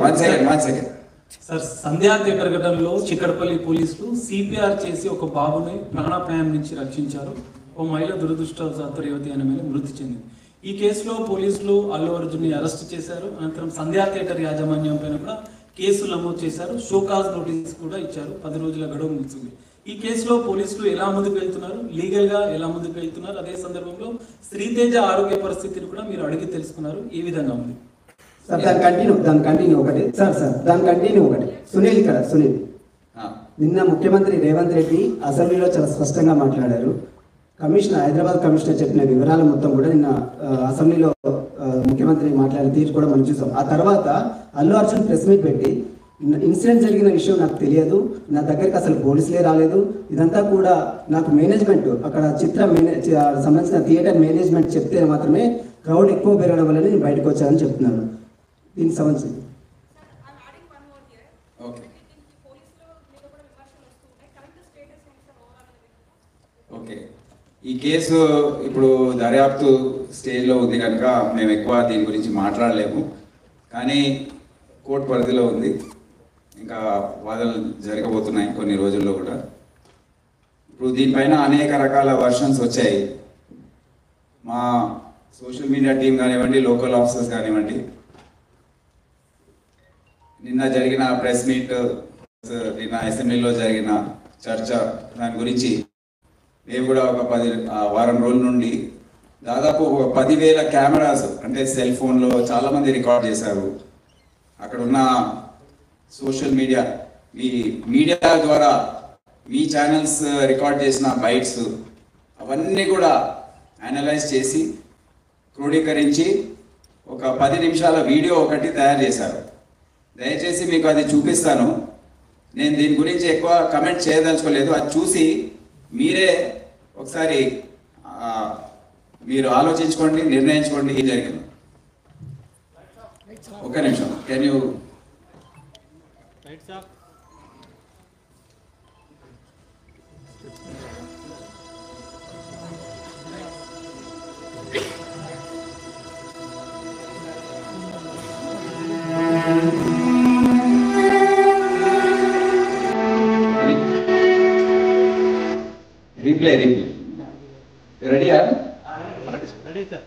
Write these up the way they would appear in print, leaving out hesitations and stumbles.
One second sir, సంధ్యా theatre ఘటనలో చిక్కడపల్లి పోలీసులు CPR చేసి ఒక బాబుని ప్రాణాపాయం నుంచి రక్షించారు. ఓ మహిళ దురదృష్టవశాత్తు యువతి అనే మహిళ మృతి చెందింది. ఈ కేసులో పోలీసులు అల్లు అర్జున్ ని అరెస్ట్ చేశారు. అనంతరం సంధ్యా థియేటర్ యాజమాన్యం పైన కూడా కేసులు నమోదు చేశారు. షోకాజ్ నోటీస్ కూడా ఇచ్చారు. 10 రోజుల గడువు ముగిసింది. ఈ కేసులో పోలీసులు ఎలా ముందుకు వెళ్తున్నారు, లీగల్ గా ఎలా ముందుకు వెళ్తున్నారు, అదే సందర్భంలో శ్రీతేజ ఆరోగ్య పరిస్థితిని కూడా మీరు అడిగి తెలుసుకున్నారు. ఏ విధంగా ఉంది సార్? దాని కంటిన్యూ ఒకటి సార్ దాని కంటిన్యూ ఒకటి. సునీల్ నిన్న ముఖ్యమంత్రి రేవంత్ రెడ్డి అసెంబ్లీలో చాలా స్పష్టంగా మాట్లాడారు. హైదరాబాద్ కమిషనర్ చెప్పిన వివరాలు మొత్తం కూడా నిన్న అసెంబ్లీలో ముఖ్యమంత్రి మాట్లాడిన తీరు కూడా మనం చూసాం. ఆ తర్వాత అల్లు అర్జున్ ప్రెస్ మీట్ పెట్టి ఇన్సిడెంట్ జరిగిన విషయం నాకు తెలియదు, నా దగ్గరికి అసలు పోలీసులే రాలేదు, ఇదంతా కూడా నాకు మేనేజ్మెంట్ అక్కడ సంబంధించిన థియేటర్ మేనేజ్మెంట్ చెప్తే మాత్రమే క్రౌడ్ ఎక్కువ పెరగడం వల్ల నేను బయటకు వచ్చానని చెప్తున్నాను. దీనికి సంబంధించి ఓకే, ఈ కేసు ఇప్పుడు దర్యాప్తు స్టేజ్లో ఉంది కనుక మేము ఎక్కువ దీని గురించి మాట్లాడలేము. కానీ కోర్టు పరిధిలో ఉంది, ఇంకా వాదనలు జరగబోతున్నాయి కొన్ని రోజుల్లో కూడా. ఇప్పుడు దీనిపైన అనేక రకాల వర్షన్స్ వచ్చాయి. మా సోషల్ మీడియా టీం కానివ్వండి, లోకల్ ఆఫీసర్స్ కానివ్వండి, నిన్న జరిగిన ప్రెస్ మీట్, నిన్న అసెంబ్లీలో జరిగిన చర్చ, దాని గురించి మేము కూడా ఒక వారం రోజుల నుండి దాదాపు 10,000 కెమెరాస్ అంటే సెల్ ఫోన్లో చాలామంది రికార్డ్ చేశారు. అక్కడ ఉన్న సోషల్ మీడియా, మీ మీడియా ద్వారా మీ ఛానల్స్ రికార్డ్ చేసిన బైట్స్ అవన్నీ కూడా అనలైజ్ చేసి క్రోడీకరించి ఒక 10 నిమిషాల వీడియో ఒకటి తయారు చేశారు. దయచేసి మీకు అది చూపిస్తాను. నేను దీని గురించి ఎక్కువ కమెంట్ చేయదలుచుకోలేదు. అది చూసి మీరే ఒకసారి మీరు ఆలోచించుకోండి, నిర్ణయించుకోండి ఏం జరిగింది. ఒక్క నిమిషం, can you replay. You ready, Aaron? Ready, sir.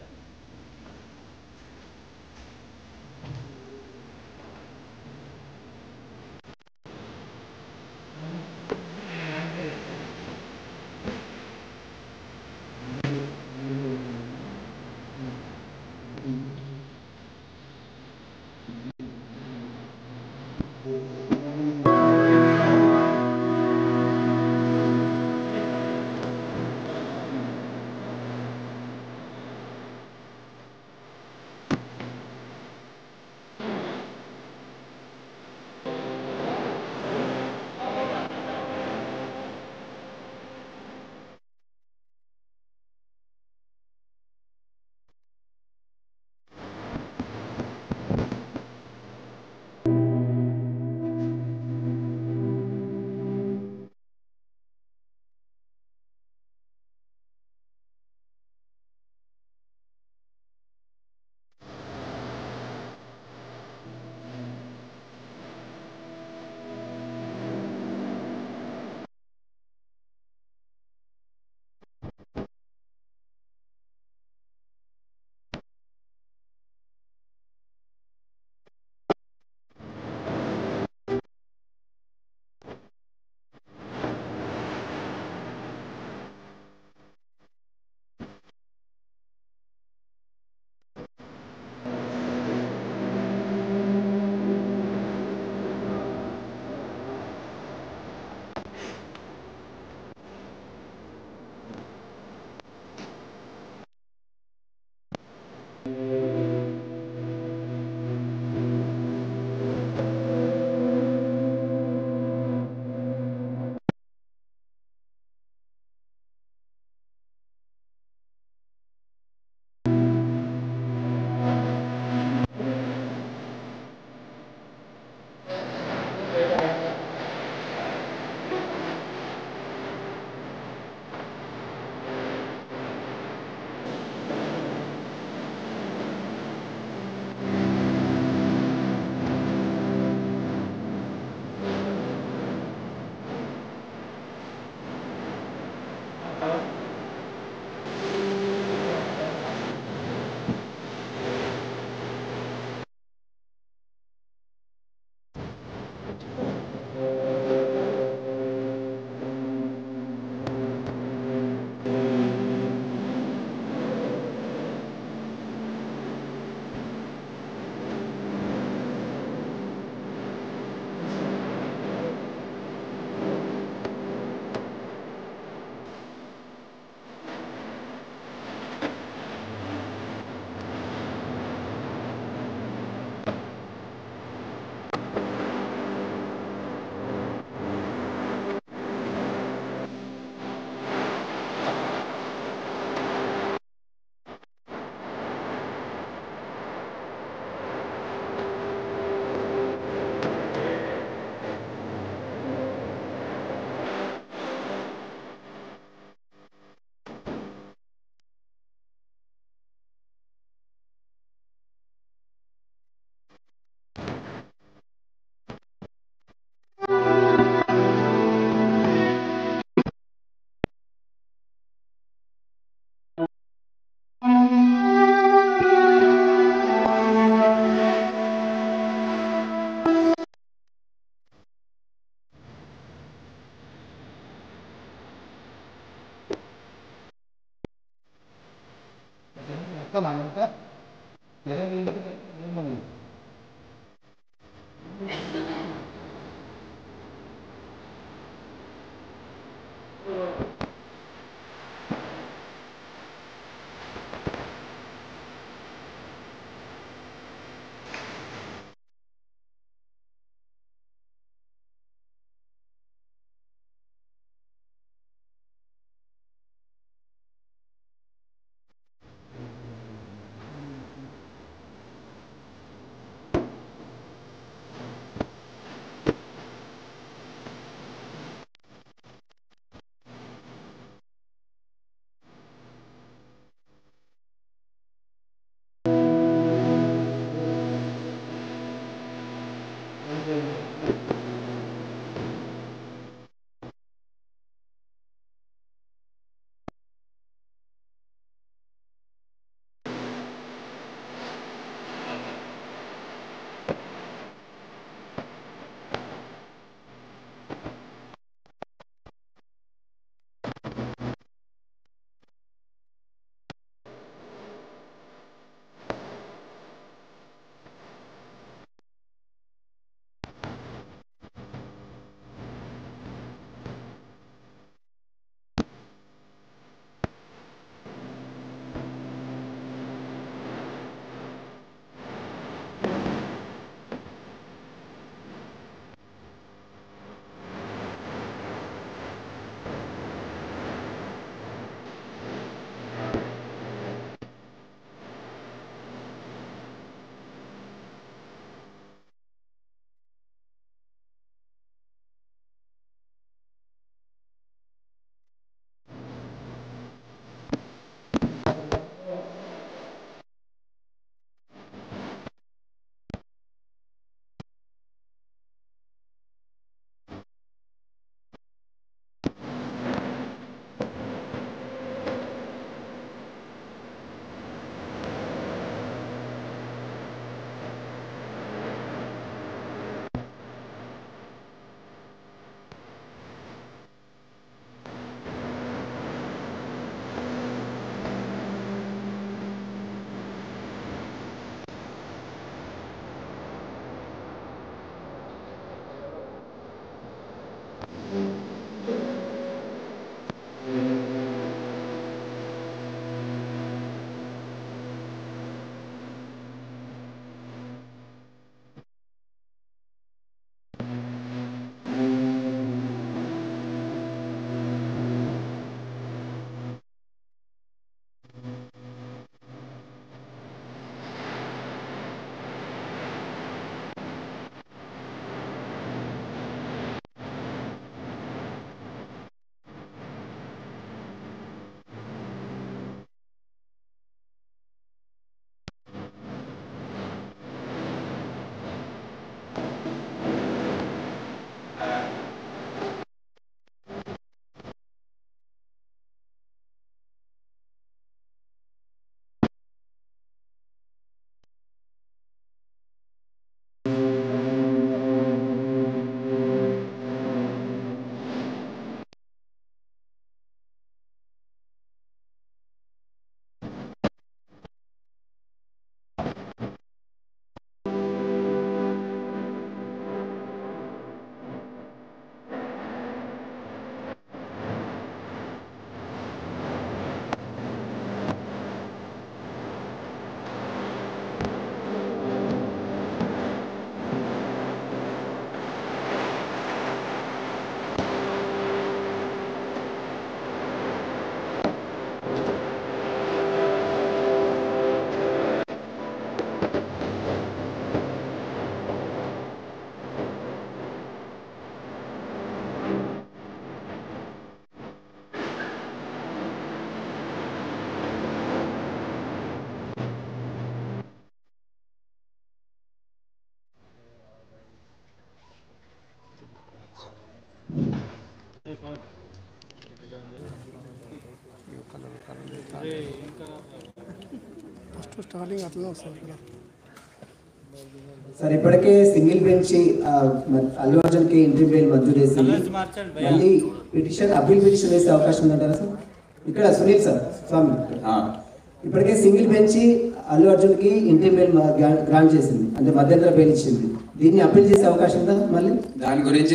Starting అట్లనే వస్తుంది ఇక్కడ. సార్ ఇప్పటికే సింగిల్ బెంచ్ అల్లు అర్జున్ కి ఎంట్రీ బెయిల్ మంజూరు చేసింది. మళ్ళీ పిటిషన్ అప్పీల్ పిటిషన్ వేసే అవకాశం ఉందంటారా సార్? ఇక్కడ సునీల్ సార్ స్వామి, ఇప్పటికే సింగిల్ బెంచ్ అల్లు అర్జున్ కి ఎంట్రీ బెయిల్ గ్రాంట్ చేసింది, అంటే మధ్యంతర బెయిల్ ఇచ్చింది. దీన్ని అప్పీల్ చేసే అవకాశం ఉందా మళ్ళీ? దాని గురించి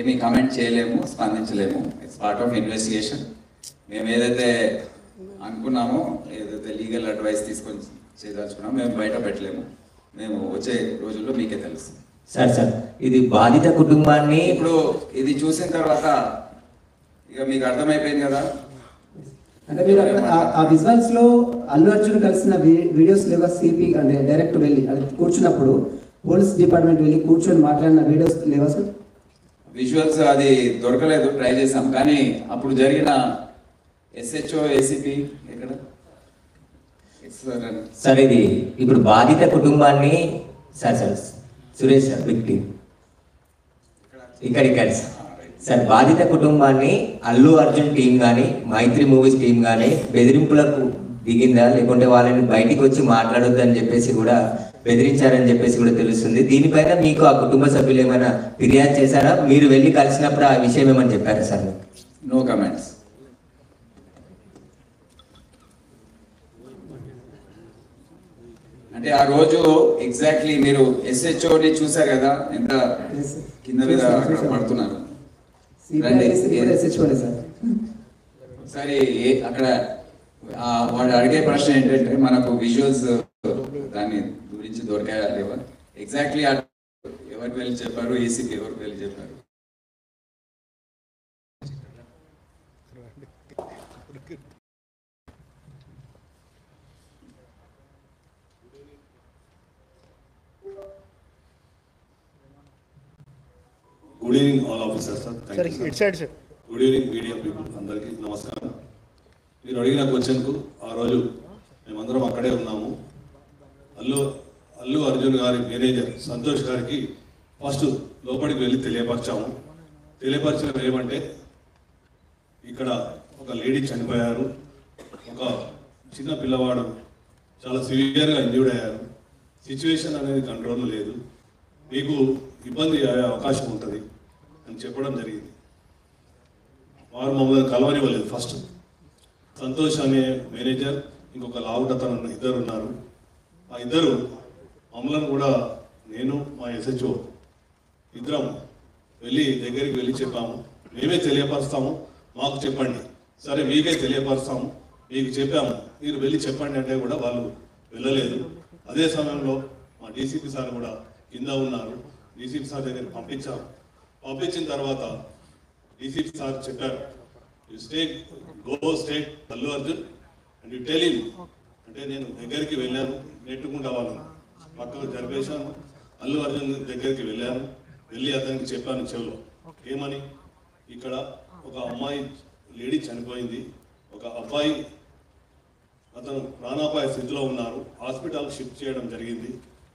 ఏమీ కామెంట్ చేయలేము, స్పందించలేము. It's part of investigation. మేము ఏదైతే అనుకున్నామో, ఏదైతే లీగల్ అడ్వైస్ తీసుకొని చేయదలుచుకున్నామో మేము బయట పెట్టలేము. మేము వచ్చే రోజుల్లో మీకే తెలుసు. సార్ ఇది బాధిత కుటుంబాన్ని ఇప్పుడు ఇది చూసిన తర్వాత ఇక మీకు అర్థమైపోయింది కదా. అంటే మీరు అక్కడ ఆ విజువల్స్ లో అల్లు అర్జున్ కలిసిన వీడియోస్ లేవా? సిపి అంటే డైరెక్ట్ వెళ్ళి అది కూర్చున్నప్పుడు పోలీస్ డిపార్ట్మెంట్ వెళ్ళి కూర్చొని మాట్లాడిన వీడియోస్ లేవా సార్? విజువల్స్ అది దొరకలేదు, ట్రై చేసాం. కానీ అప్పుడు జరిగిన ఎస్హెచ్ఓ ఏసీపీ ఎక్కడ సార్ ఇది ఇప్పుడు బాధిత కుటుంబాన్ని సార్ సురేష్ సార్ విక్టిమ్ ఇక్కడ సార్ బాధిత కుటుంబాన్ని అల్లు అర్జున్ టీం కానీ మైత్రి మూవీస్ టీం కానీ బెదిరింపులకు దిగిందా, లేకుంటే వాళ్ళని బయటికి వచ్చి మాట్లాడొద్దు అని చెప్పేసి కూడా బెదిరించారని చెప్పేసి కూడా తెలుస్తుంది. దీనిపైన మీకు ఆ కుటుంబ సభ్యులు ఏమైనా ఫిర్యాదు చేశారా? మీరు వెళ్ళి కలిసినప్పుడు ఆ విషయం ఏమని చెప్పారా సార్? No comments. అంటే ఆ రోజు ఎగ్జాక్ట్లీ మీరు ఎస్హెచ్ఓని చూసారు కదా, ఎంత కింద మీద పడుతున్నారు. ఒకసారి అక్కడ వాడు అడిగే ప్రశ్న ఏంటంటే మనకు విజువల్స్ దాని గురించి దొరికాయా లేవా, ఎగ్జాక్ట్లీ ఎవరికి వెళ్ళి చెప్పారు, ఏసీపీ ఎవరికి వెళ్ళి చెప్పారు. Good evening all officers sir. It side sir. Good evening media people అందరికీ నమస్కారం. మీరు అడిగిన క్వశ్చన్కు ఆ రోజు మేమందరం అక్కడే ఉన్నాము. అల్లు అర్జున్ గారి మేనేజర్ సంతోష్ గారికి ఫస్ట్ లోపలికి వెళ్ళి తెలియపరచడం ఏమంటే ఇక్కడ ఒక లేడీ చనిపోయారు, ఒక చిన్న పిల్లవాడు చాలా సివియర్గా ఇంజ్యూర్డ్ అయ్యారు, సిచ్యువేషన్ అనేది కంట్రోల్ లేదు, మీకు ఇబ్బంది అయ్యే అవకాశం ఉంటుంది అని చెప్పడం జరిగింది. వారు మమ్మల్ని కలవనివ్వలేదు. ఫస్ట్ సంతోష్ అనే మేనేజర్, ఇంకొక లావుటతను ఇద్దరు ఉన్నారు. ఆ ఇద్దరు మమ్మల్ని కూడా, నేను మా ఎస్హెచ్ఓ ఇద్దరం దగ్గరికి వెళ్ళి చెప్పాము, మేమే తెలియపరుస్తాము, మాకు చెప్పండి. సరే మీకే తెలియపరుస్తాము, మీకు చెప్పాము, మీరు వెళ్ళి చెప్పండి అంటే కూడా వాళ్ళు వెళ్ళలేదు. అదే సమయంలో మా డీసీపీ సార్ కూడా కింద ఉన్నారు. డీసీపీ సార్ దగ్గర పంపించాము. పంపించిన తర్వాత డీసీపీ సార్ చెప్పారు, you state Allu Arjun and you tell him. అంటే నేను దగ్గరికి వెళ్ళాను, నెట్టుకుంటా వాళ్ళను పక్కకు జరిపేశాను. అల్లు అర్జున్ దగ్గరికి వెళ్ళి అతనికి చెప్పాను చెవులో, ఏమని, ఇక్కడ ఒక అమ్మాయి లేడీ చనిపోయింది, ఒక అబ్బాయి అతను ప్రాణాపాయ స్థితిలో ఉన్నారు, హాస్పిటల్ షిఫ్ట్ చేయడం జరిగింది.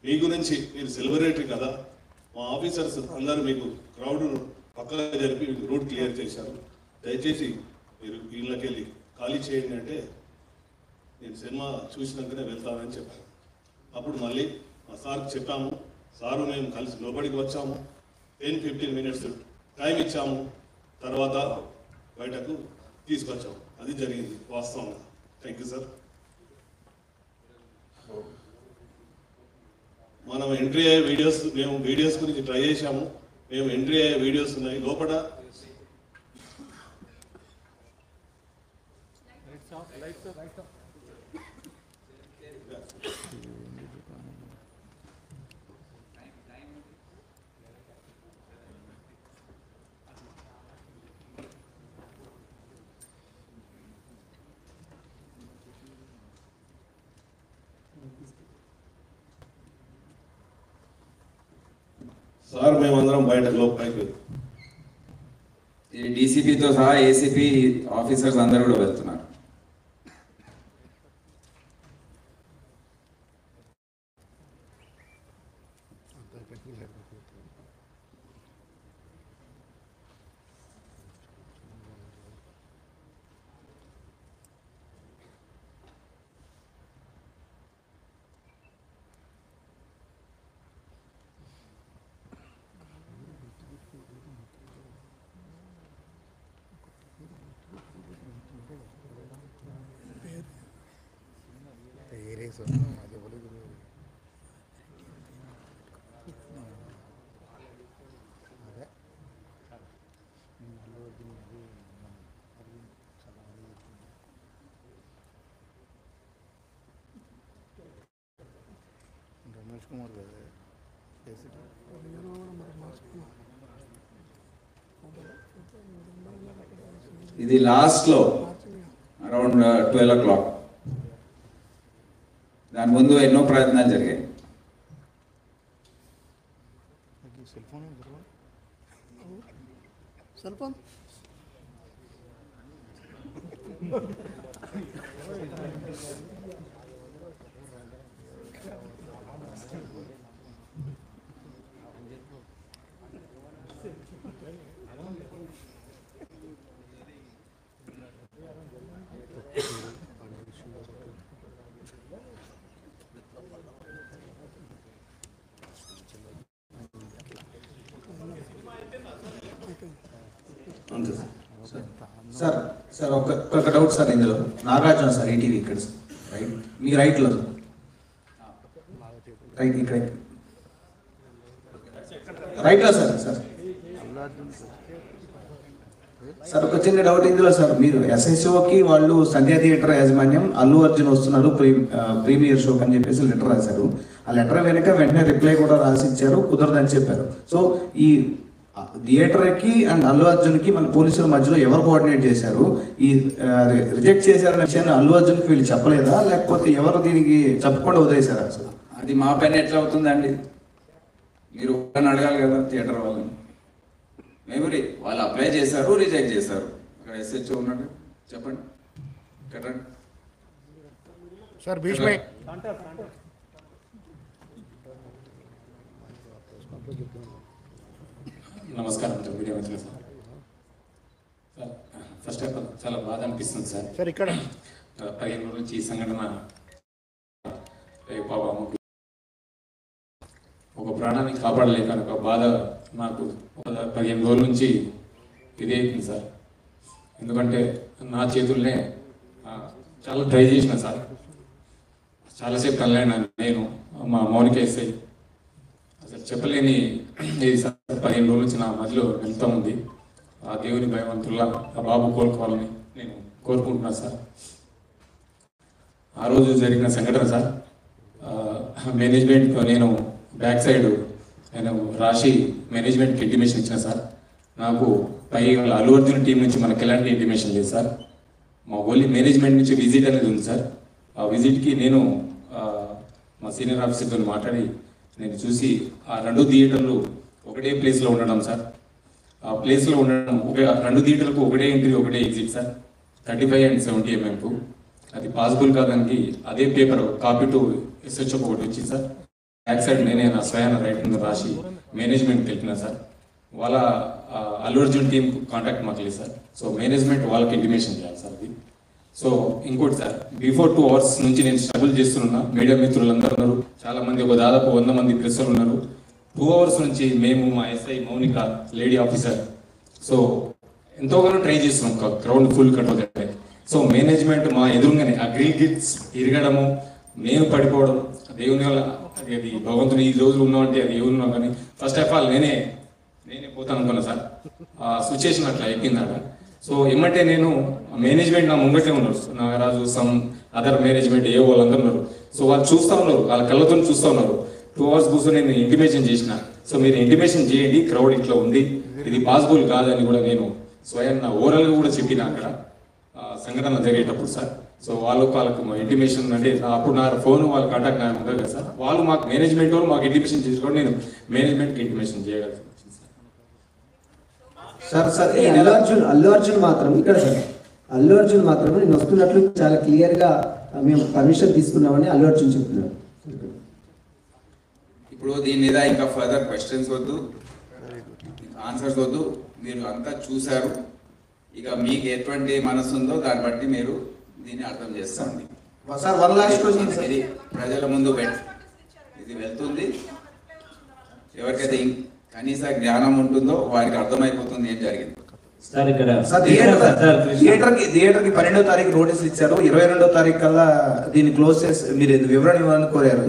మీ గురించి మీరు సెలబ్రిటీ కదా, మా ఆఫీసర్స్ అందరూ మీకు క్రౌడ్ పక్కగా జరిపి రూట్ క్లియర్ చేశారు, దయచేసి మీరు వీళ్ళకి వెళ్ళి ఖాళీ చేయండి అంటే నేను సినిమా చూసినాకనే వెళ్తానని చెప్పాను. అప్పుడు మళ్ళీ మా సార్కి చెప్పాము, సారు మేము కలిసి లోపలికి వచ్చాము, 10-15 minutes టైం ఇచ్చాము, తర్వాత బయటకు తీసుకొచ్చాము. అది జరిగింది వాస్తవంగా. Thank you sir. మనం ఎంట్రీ అయ్యే మేము వీడియోస్ గురించి ట్రై చేశాము. మేము ఎంట్రీ అయ్యే వీడియోస్ ఉన్నాయి లోపల. సార్ మేమందరం బయట లోపలికి డీసీపీతో సహా ఏసీపీ ఆఫీసర్స్ అందరూ కూడా వెళ్తున్నారు. ఇది లాస్ట్లో అరౌండ్ 12 o'clock. దాని ముందు ఎన్నో ప్రయత్నాలు జరిగాయి. సెల్ ఫోన్ సార్ సార్ ఒక డౌట్ సార్, ఇందులో నాగార్జున సార్ ఈటీవీ ఇక్కడ రైట్, మీ రైట్లో రైట్ ఇక్కడ రైట్లో సార్ సార్ సార్ ఒక చిన్న డౌట్ ఇందులో సార్, మీరు ఎస్ఎస్ఓకి వాళ్ళు సంధ్యా థియేటర్ యాజమాన్యం అల్లు అర్జున్ వస్తున్నారు ప్రీమియర్ షోకి అని చెప్పేసి లెటర్ రాశారు. ఆ లెటర్ వెనుక వెంటనే రిప్లై కూడా రాసిచ్చారు, కుదరదని చెప్పారు. సో ఈ థియేటర్కి అండ్ అల్లు అర్జున్కి మన పోలీసుల మధ్యలో ఎవరు కోఆర్డినేట్ చేశారు? ఈ రిజెక్ట్ చేశారనే విషయాన్ని అల్లు అర్జున్కి వీళ్ళు చెప్పలేదా, లేకపోతే ఎవరు దీనికి చెప్పకుండా వదిలేశారా అసలు? అది మా పైన ఎట్లా అవుతుందండి? మీరు వాళ్ళని అడగాలి కదా, థియేటర్ వాళ్ళని. మెమరీ వాళ్ళు అప్లై చేశారు, రిజెక్ట్ చేశారు. అక్కడ ఎస్హెచ్ఓ ఉన్నాడు, చెప్పండి. కరెక్ట్ సార్ భీష్మే నమస్కారం మీడియా మిత్రులు సార్. ఫస్ట్ ఆఫ్ ఆల్ చాలా బాధ అనిపిస్తుంది సార్. సార్ ఇక్కడ 15 రోజుల నుంచి ఈ సంఘటన పాపం ఒక ప్రాణాన్ని కాపాడలేక ఒక బాధ నాకు 15 రోజుల నుంచి ఇదే అవుతుంది సార్. ఎందుకంటే నా చేతుల్నే చాలా ట్రై చేసిన సార్, చాలాసేపు కలైనా నేను మా మౌనిక ఎస్ఐ అసలు చెప్పలేని ఇది సార్. 15 రోజుల నుంచి నా మధ్యలో వెళ్తూ ఉంది. ఆ దేవుని భయవంతుల్లా ఆ బాబు కోలుకోవాలని నేను కోరుకుంటున్నాను సార్. ఆ రోజు జరిగిన సంఘటన సార్, మేనేజ్మెంట్ నేను బ్యాక్ సైడ్ నేను రాసి మేనేజ్మెంట్కి ఇంటిమేషన్ ఇచ్చిన సార్. నాకు పై అల్లు అర్జున్ టీం నుంచి మనకి ఎలాంటి ఇంటిమేషన్ లేదు సార్. మా ఓన్లీ మేనేజ్మెంట్ నుంచి విజిట్ అనేది ఉంది సార్. ఆ విజిట్కి నేను మా సీనియర్ ఆఫీసర్తో మాట్లాడి నేను చూసి ఆ 2 థియేటర్లు ఒకటే ప్లేస్లో ఉండడం సార్. ఆ ప్లేస్లో ఉండడం 2 థియేటర్లకు ఒకటే ఎంట్రీ ఒకటే ఎగ్జిట్ సార్. 35 and 70 mm. అది పాసిబుల్ కాదానికి అదే పేపర్ కాపీ టు ఎస్హెచ్ఓ ఒకటి వచ్చింది సార్. బ్యాక్ సైడ్ నేనే నా స్వయాన రైట్ మీద రాసి మేనేజ్మెంట్ తెలిపిన సార్. వాళ్ళ అల్లు అర్జున్ టీం కాంటాక్ట్ మాకు లేదు సార్. సో మేనేజ్మెంట్ వాళ్ళకి ఇంటిమేషన్ చేయాలి సార్ అది. సో ఇంకోటి సార్, బిఫోర్ 2 hours నుంచి నేను స్ట్రగుల్ చేస్తున్నా. మీడియా మిత్రులందరూ ఉన్నారు, చాలా మంది, ఒక దాదాపు 100 మంది ప్రెస్సర్లు ఉన్నారు. 2 hours నుంచి మేము, మా SI Mounika lady officer, so ఎంతోగానో ట్రై చేస్తున్నాం crowd full control. So management మా ఎదురుగానే ఆ గ్రిల్ గిట్స్ ఇరగడము, మేము పడిపోవడం, దేవుని వల్ల అది భగవంతుడు ఈ రోజులు ఉన్నామంటే అది ఎవరున్నాం. కానీ ఫస్ట్ ఆఫ్ ఆల్ నేనే పోతాను అనుకున్నా సార్. ఆ సిచ్యుయేషన్ అట్లా అయిపోయిందట. సో ఏమంటే నేను మేనేజ్మెంట్ నా ముంగటే ఉన్నారు, నాగరాజు, సమ్ అదర్ మేనేజ్మెంట్ ఏ వాళ్ళందరూ ఉన్నారు. సో వాళ్ళు చూస్తూ ఉన్నారు, వాళ్ళ కళ్ళతో చూస్తూ ఉన్నారు. 2 hours కూర్చొని నేను ఇంటిమేషన్ చేసిన. సో మీరు ఇంటిమేషన్ చేయండి, క్రౌడ్ ఇట్లా ఉంది, ఇది పాసిబుల్ కాదని కూడా నేను స్వయం నా ఓరల్గా కూడా చెప్పిన అక్కడ సంఘటన జరిగేటప్పుడు సార్. సో వాళ్ళకు ఇంటిమేషన్ అంటే అప్పుడు నా ఫోన్ వాళ్ళ కాంటాక్ట్ నాకు ఉంటుంది కదా సార్. వాళ్ళు మాకు మేనేజ్మెంట్ వాళ్ళు మాకు ఇంటిమేషన్ చేసుకోవడం, నేను మేనేజ్మెంట్కి ఇంటిమేషన్ చేయగలను సార్. సార్ అల్లు అర్జున్ మాత్రం ఇక్కడ సార్, అల్లు అర్జున్ మాత్రం నేను వస్తున్నట్లు చాలా క్లియర్గా మేము పర్మిషన్ తీసుకున్నామని అల్లు అర్జున్ చెప్తున్నారు. ఇప్పుడు దీని మీద ఇంకా ఫర్దర్ క్వశ్చన్స్ వద్దు, ఆన్సర్స్ వద్దు. మీరు అంతా చూశారు, ఇక మీకు ఎటువంటి మనసు ఉందో దాన్ని బట్టి మీరు దీన్ని అర్థం చేస్తాండి సార్. 1 last question sir. ఇది ప్రజల ముందు ఇది వెళ్తుంది. ఎవరికైతే కనీస జ్ఞానం ఉంటుందో వారికి అర్థమైపోతుంది ఏం జరిగింది. సార్ ఇక్కడ థియేటర్కి 12వ తారీఖు నోటీసులు ఇచ్చారు. 22వ తారీఖు కల్లా దీన్ని క్లోజ్ చేసి మీరు వివరణ ఇవ్వాలని కోరారు.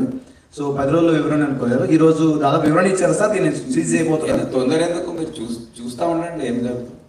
సో 10 రోజుల్లో వివరణ కోరారు. ఈ రోజు దాదాపు వివరణ ఇచ్చారు సార్. దీన్ని సీజ్ అయిపోతుంది. తొందర ఎందుకు, మీరు చూస్తూ ఉండండి ఏం జరుగుతుంది.